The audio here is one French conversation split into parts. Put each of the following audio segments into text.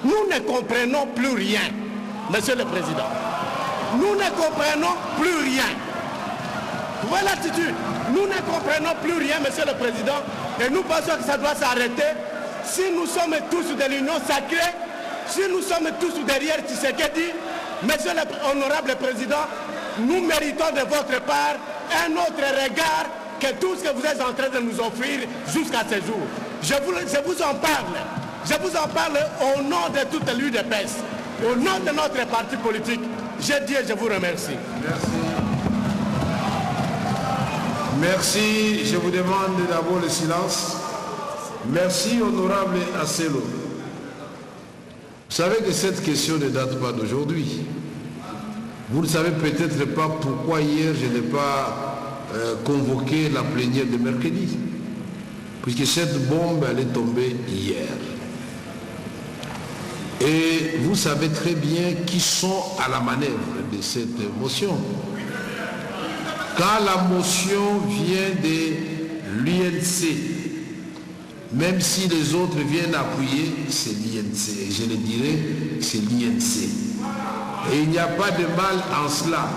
Nous ne comprenons plus rien, Monsieur le Président. Nous ne comprenons plus rien. Vous voyez l'attitude? Nous ne comprenons plus rien, Monsieur le Président, et nous pensons que ça doit s'arrêter. Si nous sommes tous de l'Union sacrée, si nous sommes tous derrière Tshisekedi, Monsieur l'honorable Président, nous méritons de votre part un autre regard que tout ce que vous êtes en train de nous offrir jusqu'à ce jour. Je vous en parle. Je vous en parle au nom de toute l'UDPS, au nom de notre parti politique. Je dis et je vous remercie. Merci. Merci. Je vous demande d'abord le silence. Merci, honorable Asselo. Vous savez que cette question ne date pas d'aujourd'hui. Vous ne savez peut-être pas pourquoi hier je n'ai pas convoqué la plénière de mercredi. Puisque cette bombe, elle est tombée hier. Et vous savez très bien qui sont à la manœuvre de cette motion. Quand la motion vient de l'UNC, même si les autres viennent appuyer, c'est l'INC. Et je le dirais, c'est l'INC. Et il n'y a pas de mal en cela.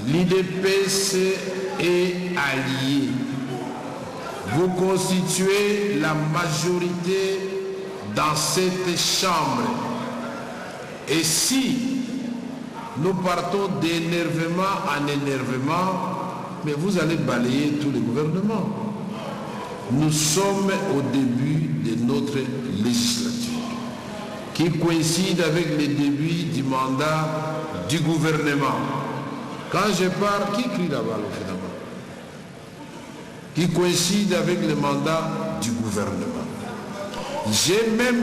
L'IDPS est allié. Vous constituez la majorité dans cette chambre. Et si nous partons d'énervement en énervement, mais vous allez balayer tout le gouvernement. Nous sommes au début de notre législature, qui coïncide avec le début du mandat du gouvernement. Quand je parle, qui crie là-bas, finalement? Qui coïncide avec le mandat du gouvernement. J'ai même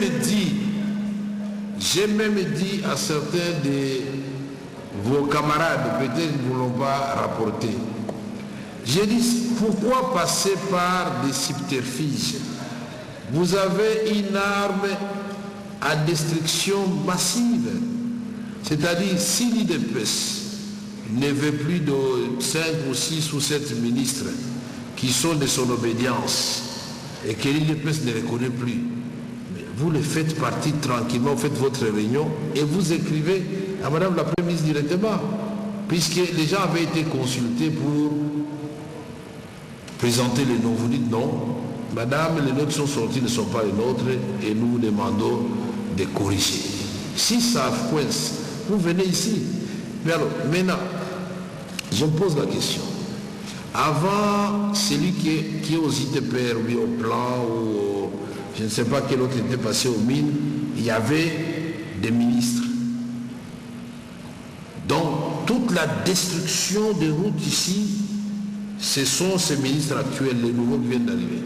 dit à certains de vos camarades, peut-être qu'ils ne l'ont pas rapporté, j'ai dit, pourquoi passer par des subterfuges? Vous avez une arme à destruction massive. C'est-à-dire, si l'IDPS ne veut plus de 5 ou 6 ou 7 ministres qui sont de son obédience et que l'IDPS ne reconnaît plus, mais vous le faites partir tranquillement, vous faites votre réunion et vous écrivez à Madame la Première ministre directement, puisque les gens avaient été consultés pour présenter les noms. Vous dites non, Madame, les noms qui sont sortis ne sont pas les nôtres et nous vous demandons de corriger. Si ça coince, vous venez ici. Mais alors, maintenant, je me pose la question. Avant, celui qui est aux ITPR, ou au plan, ou je ne sais pas quel autre était passé aux mines, il y avait des ministres. Donc, toute la destruction des routes ici, ce sont ces ministres actuels, les nouveaux qui viennent d'arriver.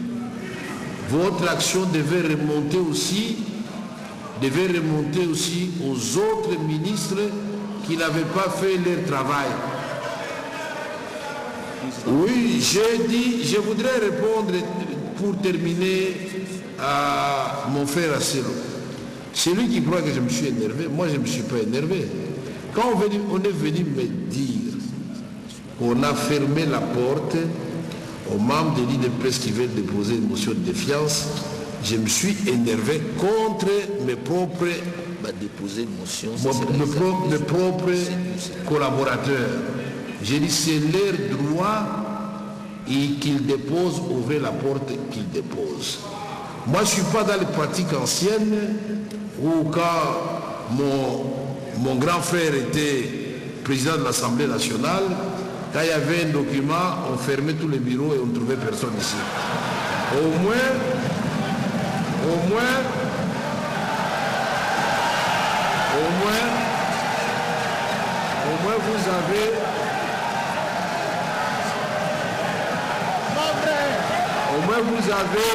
Votre action devait remonter aussi aux autres ministres qui n'avaient pas fait leur travail. Oui, j'ai dit, je voudrais répondre pour terminer à mon frère Asselo. C'est lui qui croit que je me suis énervé. Moi, je ne me suis pas énervé. Quand on est venu me dire qu'on a fermé la porte aux membres de l'IDPS qui veulent déposer une motion de défiance, je me suis énervé contre mes propres, déposer une motion, mes propres collaborateurs. J'ai dit c'est leur droit et qu'ils déposent, ouvrez la porte qu'ils déposent. Moi je ne suis pas dans les pratiques anciennes où quand mon grand frère était président de l'Assemblée nationale, quand il y avait un document, on fermait tous les bureaux et on ne trouvait personne ici. Au moins, vous avez... Au moins vous avez...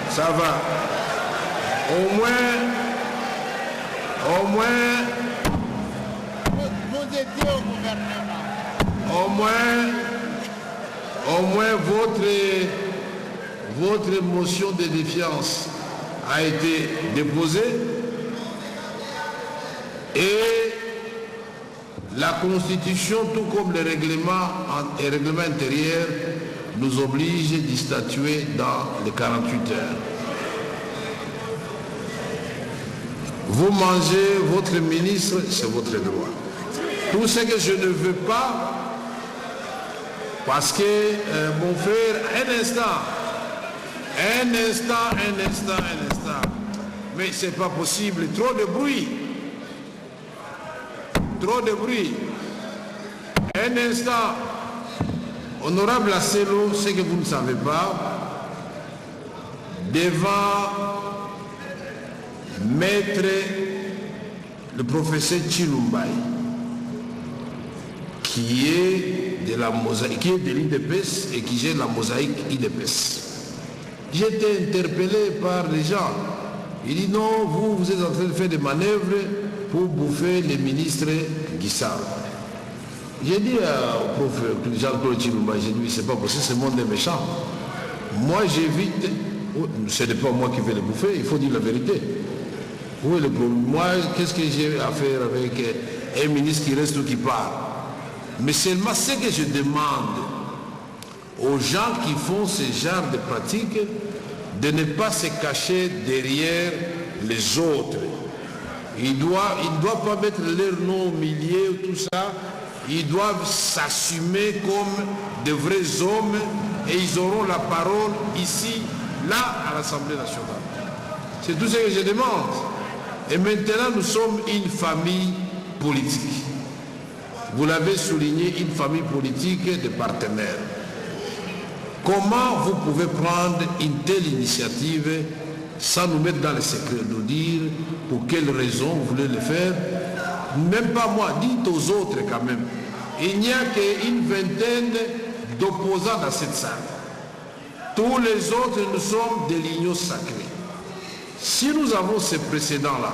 Ça va. Au moins... Vous étiez au gouvernement. Au moins votre motion de défiance a été déposée et La Constitution, tout comme les règlements intérieurs, nous oblige d'y statuer dans les 48 heures. Vous mangez votre ministre, c'est votre droit. Tout ce que je ne veux pas, parce que mon frère, un instant, mais c'est pas possible, trop de bruit. Un instant, honorable Asselo, ce que vous ne savez pas, devant maître le professeur Chilumbaï, qui est de la mosaïque, qui est de l'IDPS et qui gère la mosaïque IDPS. J'ai été interpellé par les gens. Il dit non, vous êtes en train de faire des manœuvres pour bouffer les ministres Guissard. J'ai dit au prof Jean-Claude Chilumba, j'ai dit c'est pas possible, ce monde est méchant. Moi j'évite, ce n'est pas moi qui vais les bouffer, il faut dire la vérité. Où est le problème? Moi, qu'est-ce que j'ai à faire avec un ministre qui reste ou qui part? Mais seulement ce que je demande aux gens qui font ce genre de pratiques, de ne pas se cacher derrière les autres. Ils ne doivent pas mettre leur nom au milieu, tout ça. Ils doivent s'assumer comme de vrais hommes et ils auront la parole ici, là, à l'Assemblée nationale. C'est tout ce que je demande. Et maintenant, nous sommes une famille politique. Vous l'avez souligné, une famille politique de partenaires. Comment vous pouvez prendre une telle initiative sans nous mettre dans le secret, nous dire pour quelles raisons vous voulez le faire? Même pas moi, dites aux autres quand même. Il n'y a qu'une vingtaine d'opposants dans cette salle. Tous les autres, nous sommes des lignes sacrés. Si nous avons ce précédent-là,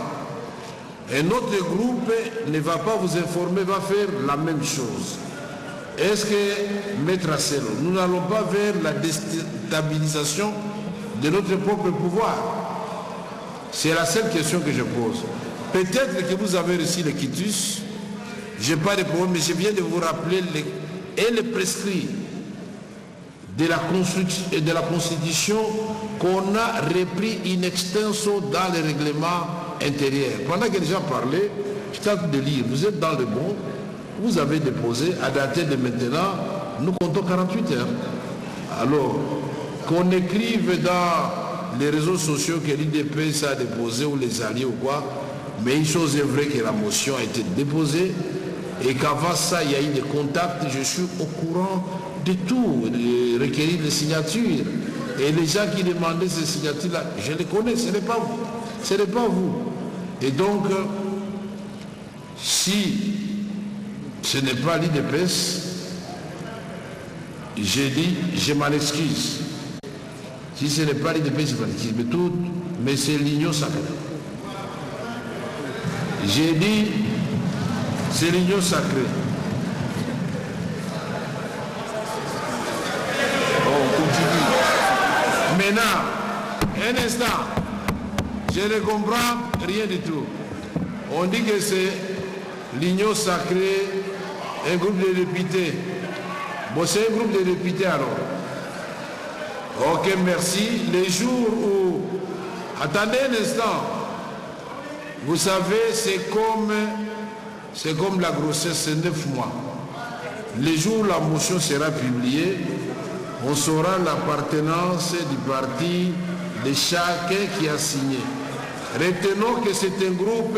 un autre groupe ne va pas vous informer, va faire la même chose. Est-ce que, Maître Asselo, nous n'allons pas vers la déstabilisation de notre propre pouvoir? C'est la seule question que je pose. Peut-être que vous avez reçu le quitus, je n'ai pas de problème, mais je viens de vous rappeler les prescrits de la Constitution qu'on a repris in extenso dans les règlements intérieurs. Pendant que les gens parlaient, je suis en train de lire, vous êtes dans le bon, vous avez déposé, à dater de maintenant, nous comptons 48 heures. Alors, qu'on écrive dans les réseaux sociaux que l'IDPS a déposé ou les alliés ou quoi, mais une chose est vraie que la motion a été déposée et qu'avant ça, il y a eu des contacts, je suis au courant de tout, de requérir des signatures. Et les gens qui demandaient ces signatures-là, je les connais, ce n'est pas vous. Ce n'est pas vous. Et donc, si ce n'est pas l'IDPS, j'ai dit, je m'en excuse. Si ce n'est pas l'IDPS, je m'en excuse. Mais c'est l'union sacrée. J'ai dit, c'est l'union sacrée. On continue. Maintenant, un instant, je ne comprends rien du tout. On dit que c'est l'union sacrée, un groupe de députés. Bon, c'est un groupe de députés alors. Ok, merci. Les jours où... Attendez un instant. Vous savez, c'est comme la grossesse, c'est 9 mois. Les jours où la motion sera publiée, on saura l'appartenance du parti de chacun qui a signé. Retenons que c'est un groupe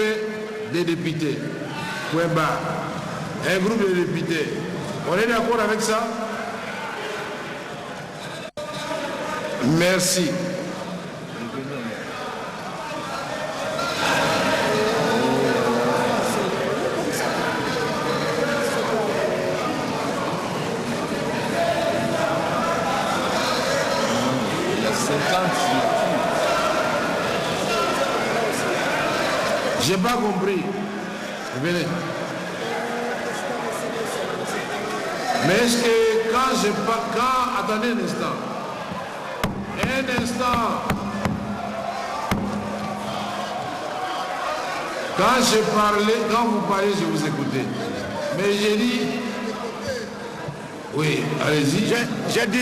de députés. Point barre. Un groupe de députés. On est d'accord avec ça? Merci. J'ai pas compris. Venez. Mais est-ce que attendez un instant. Un instant. Quand vous parlez, je vous écoutais. Mais j'ai dit... Oui, allez-y. J'ai dit...